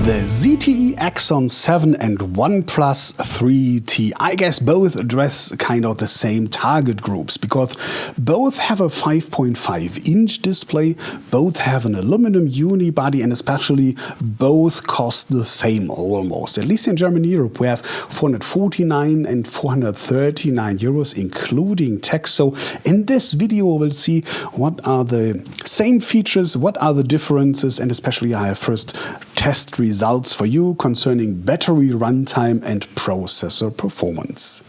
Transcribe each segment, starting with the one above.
The ZTE Axon 7 and OnePlus 3T, I guess both address kind of the same target groups because both have a 5.5-inch display, both have an aluminum unibody, and especially both cost the same almost. At least in Germany, Europe, we have 449 and 439 euros including tax. So in this video we'll see what are the same features, what are the differences, and especially I have first test results for you concerning battery runtime and processor performance.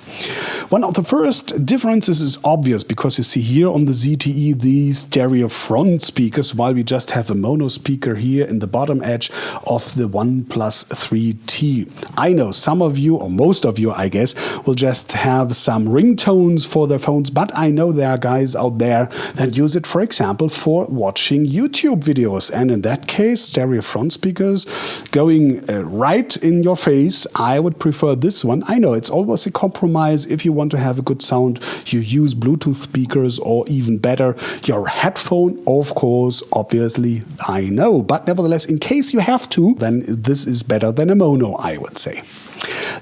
One of the first differences is obvious because you see here on the ZTE these stereo front speakers, while we just have a mono speaker here in the bottom edge of the OnePlus 3T. I know some of you, or most of you I guess, will just have some ringtones for their phones, but I know there are guys out there that use it, for example, for watching YouTube videos, and in that case stereo front speakers going right in your face. I would prefer this one. I know it's always a compromise. If you want to have a good sound, you use Bluetooth speakers, or even better, your headphone, of course, obviously, I know. But nevertheless, in case you have to, then this is better than a mono, I would say.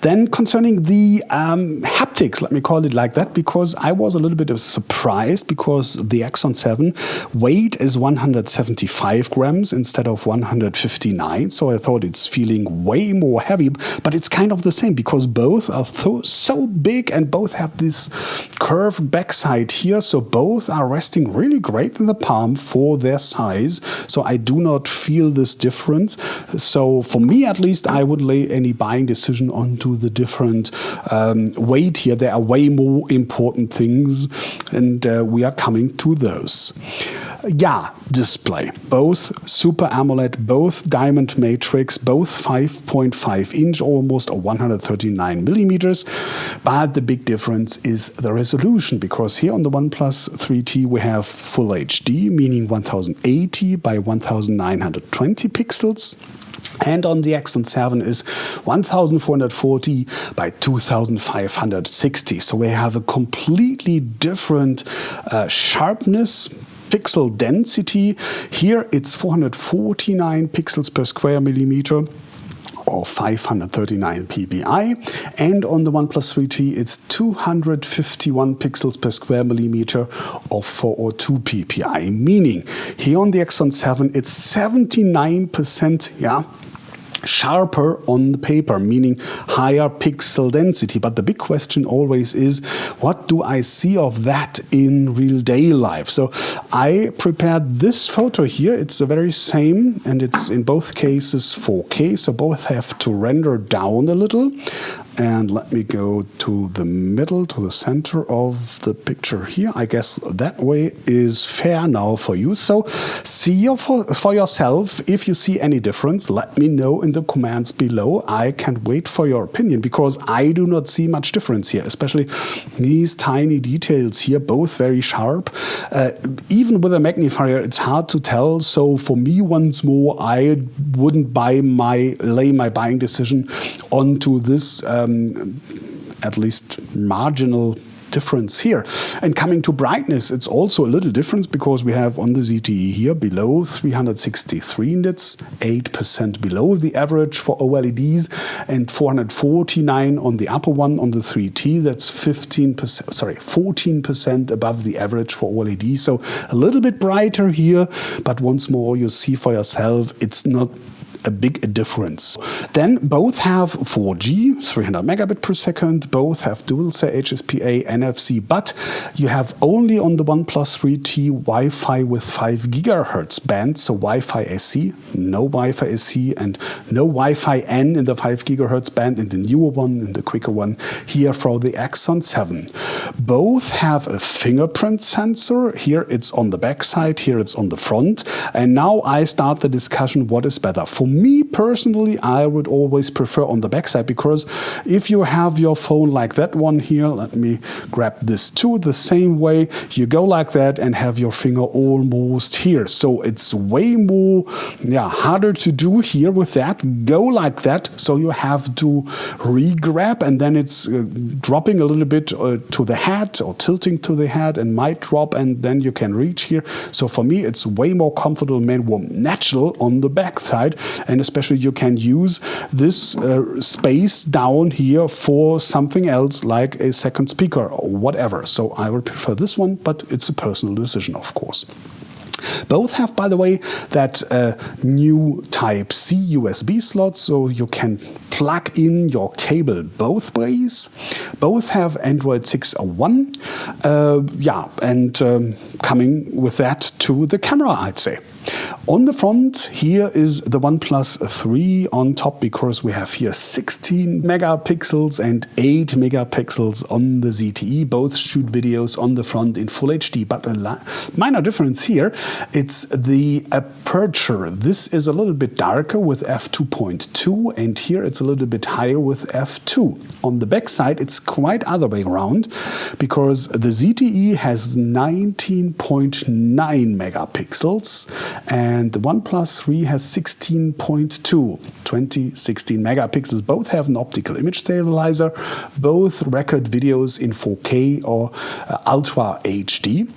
Then concerning the haptics, let me call it like that, because I was a little bit surprised because the Axon 7 weight is 175 grams instead of 159. So I thought it's feeling way more heavy, but it's kind of the same because both are so big and both have this curved backside here. So both are resting really great in the palm for their size. So I do not feel this difference. So for me, at least, I would lay any buying decision onto the different weight here. There are way more important things, and we are coming to those. Yeah, display. Both Super AMOLED, both Diamond Matrix, both 5.5 inch almost, or 139 millimeters. But the big difference is the resolution, because here on the OnePlus 3T we have Full HD, meaning 1080 by 1920 pixels. And on the Axon 7 is 1440 by 2560. So we have a completely different sharpness, pixel density. Here it's 449 pixels per square millimeter, or 539 ppi, and on the OnePlus 3T it's 251 pixels per square millimeter, or 402 ppi, meaning here on the Axon 7 it's 79% sharper on the paper, meaning higher pixel density. But the big question always is, what do I see of that in real day life? So I prepared this photo here. It's the very same, and it's in both cases 4K, so both have to render down a little. And let me go to the middle, to the center of the picture here. I guess that way is fair now for you. So see for yourself. If you see any difference, let me know in the comments below. I can't wait for your opinion, because I do not see much difference here, especially these tiny details here, both very sharp. Even with a magnifier, it's hard to tell. So for me, once more, I wouldn't lay my buying decision onto this at least marginal difference here. And coming to brightness, it's also a little difference, because we have on the ZTE here below 363 nits, 8% below the average for OLEDs, and 449 on the upper one on the 3T. That's 14% above the average for OLEDs. So a little bit brighter here, but once more, you see for yourself, it's not a big difference. Then both have 4G, 300 megabit per second, both have dual HSPA, NFC, but you have only on the OnePlus 3T Wi-Fi with 5 gigahertz band, so Wi-Fi SE, no Wi-Fi SE, and no Wi-Fi N in the 5 gigahertz band, in the newer one, in the quicker one here for the Axon 7. Both have a fingerprint sensor. Here it's on the back side, here it's on the front. And now I start the discussion, what is better? For me personally, I would always prefer on the back side, because if you have your phone like that one here, let me grab this too, the same way, you go like that and have your finger almost here. So it's way more harder to do here with that. Go like that, so you have to re-grab, and then it's dropping a little bit to the head, or tilting to the head, and might drop, and then you can reach here. So for me, it's way more comfortable, more natural on the back side. and especially you can use this space down here for something else like a second speaker or whatever. So I would prefer this one, but it's a personal decision, of course. Both have, by the way, that new Type-C USB slot, so you can plug in your cable both ways. Both have Android 6.01, and coming with that to the camera, I'd say. On the front, here is the OnePlus 3 on top, because we have here 16 megapixels and 8 megapixels on the ZTE. Both shoot videos on the front in Full HD, but a minor difference here, it's the aperture. This is a little bit darker with f2.2, and here it's a little bit higher with f2. On the back side, it's quite other way around, because the ZTE has 19.9 megapixels, and the OnePlus 3 has 16.2, 16 megapixels. Both have an optical image stabilizer. Both record videos in 4K or Ultra HD.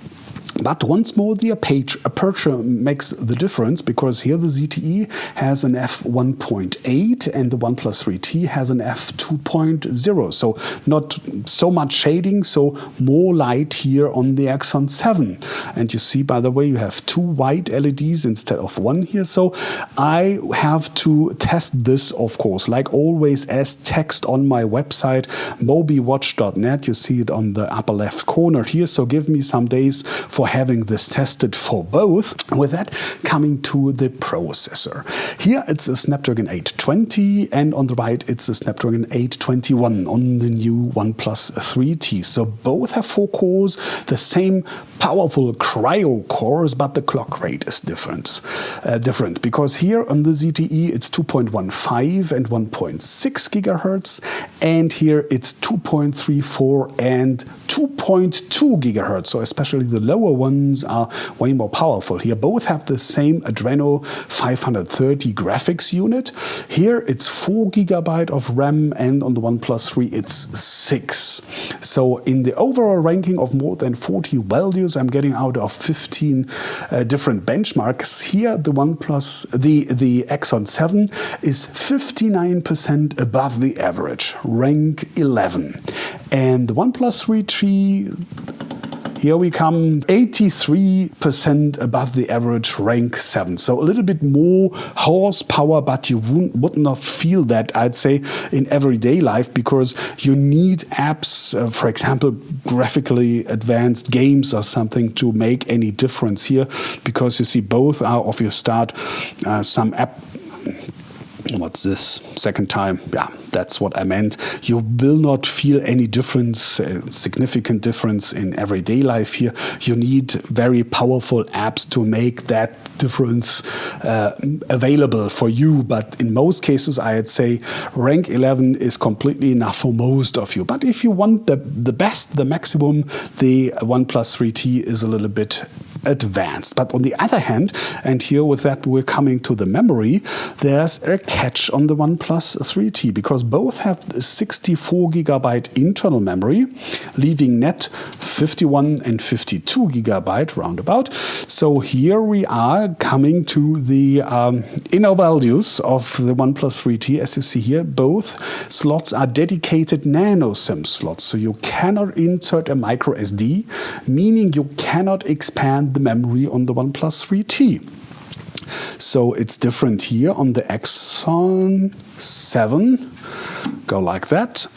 But once more, the aperture makes the difference, because here the ZTE has an f1.8 and the OnePlus 3T has an f2.0. So not so much shading, so more light here on the Axon 7. And you see, by the way, you have 2 white LEDs instead of 1 here. So I have to test this, of course, like always, as text on my website, mobiwatch.net. You see it on the upper left corner here. So give me some days for having this tested for both. With that, coming to the processor. Here it's a Snapdragon 820, and on the right it's a Snapdragon 821 on the new OnePlus 3T. So both have 4 cores, the same powerful cryo cores, but the clock rate is different, because here on the ZTE it's 2.15 and 1.6 gigahertz, and here it's 2.34 and 2.2 gigahertz. So especially the lower ones are way more powerful. Here both have the same Adreno 530 graphics unit. Here it's 4 gigabyte of RAM, and on the OnePlus 3 it's 6. So in the overall ranking of more than 40 values I'm getting out of 15 different benchmarks, here the OnePlus, the Axon 7 is 59% above the average, rank 11. And the OnePlus 3T, here we come 83% above the average, rank 7. So a little bit more horsepower, but you would not feel that, I'd say, in everyday life, because you need apps, for example, graphically advanced games or something, to make any difference here, because you see both are of your start some app. What's this? Second time. Yeah, that's what I meant. You will not feel any difference, significant difference in everyday life here. You need very powerful apps to make that difference available for you. But in most cases, I'd say rank 11 is completely enough for most of you. But if you want the best, the maximum, the OnePlus 3T is a little bit advanced. But on the other hand, and here with that we're coming to the memory, there's a catch on the OnePlus 3T, because both have 64 gigabyte internal memory, leaving net 51 and 52 gigabyte roundabout. So here we are coming to the inner values of the OnePlus 3T. As you see here, both slots are dedicated nano SIM slots, so you cannot insert a micro SD, meaning you cannot expand the memory on the OnePlus 3T. So it's different here on the Axon 7. Go like that.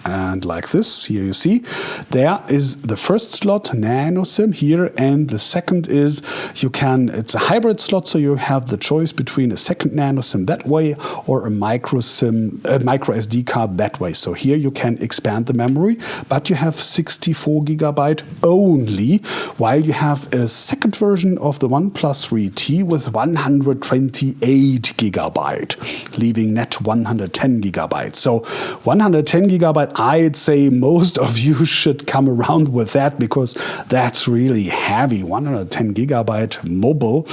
And like this, here you see, there is the first slot, nano SIM here, and the second is, it's a hybrid slot, so you have the choice between a second nano SIM that way or a micro SD card that way. So here you can expand the memory, but you have 64 gigabyte only, while you have a second version of the OnePlus 3T with 128 gigabyte, leaving net 110 gigabyte. So 110 gigabyte but I'd say most of you should come around with that because that's really heavy. 110 gigabyte mobile.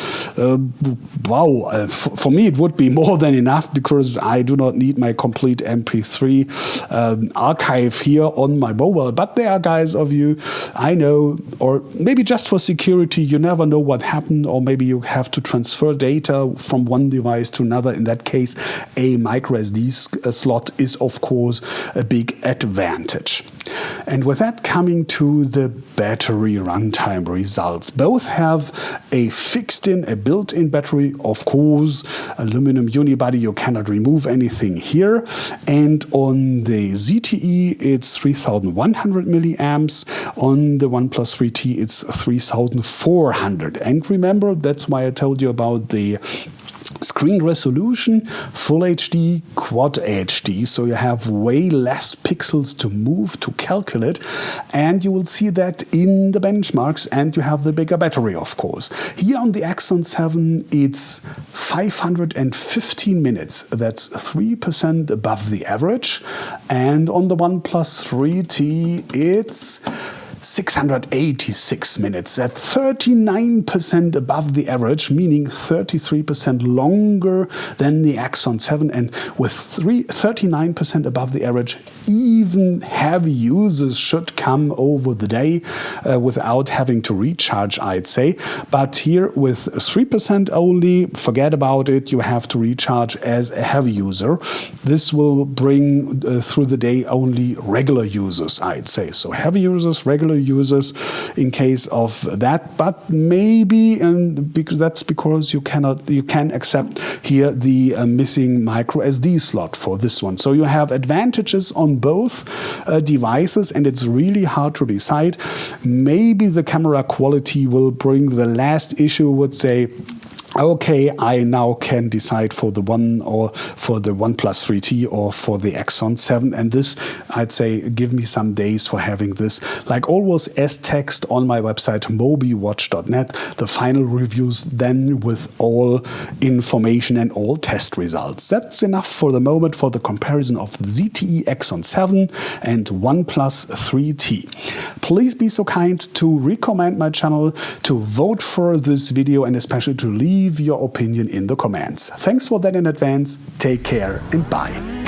Wow, for me it would be more than enough because I do not need my complete MP3 archive here on my mobile. But there are guys of you, I know, or maybe just for security, you never know what happened, or maybe you have to transfer data from one device to another. In that case, a micro SD slot is of course a big advantage. And with that, coming to the battery runtime results. Both have a fixed-in, a built-in battery, of course, aluminum unibody, you cannot remove anything here. And on the ZTE, it's 3100 milliamps. On the OnePlus 3T, it's 3400. And remember, that's why I told you about the screen resolution, Full HD, Quad HD, so you have way less pixels to move, to calculate, and you will see that in the benchmarks, and you have the bigger battery, of course. Here on the Axon 7, it's 515 minutes, that's 3% above the average, and on the OnePlus 3T, it's 686 minutes at 39% above the average, meaning 33% longer than the Axon 7, and with 39% above the average, even heavy users should come over the day without having to recharge, I'd say. But here with 3% only, forget about it, you have to recharge as a heavy user. This will bring through the day only regular users, I'd say. So heavy users, regular users in case of that, but maybe, and because that's because you can accept here the missing micro SD slot for this one. So you have advantages on both devices, and it's really hard to decide. Maybe the camera quality will bring the last issue, would say, okay, I now can decide for the one or for the OnePlus 3T or for the Axon 7, and this, I'd say, give me some days for having this. Like always, as text on my website, mobiwatch.net, the final reviews then with all information and all test results. That's enough for the moment for the comparison of the ZTE Axon 7 and OnePlus 3T. Please be so kind to recommend my channel, to vote for this video, and especially to leave your opinion in the comments. Thanks for that in advance. Take care and bye.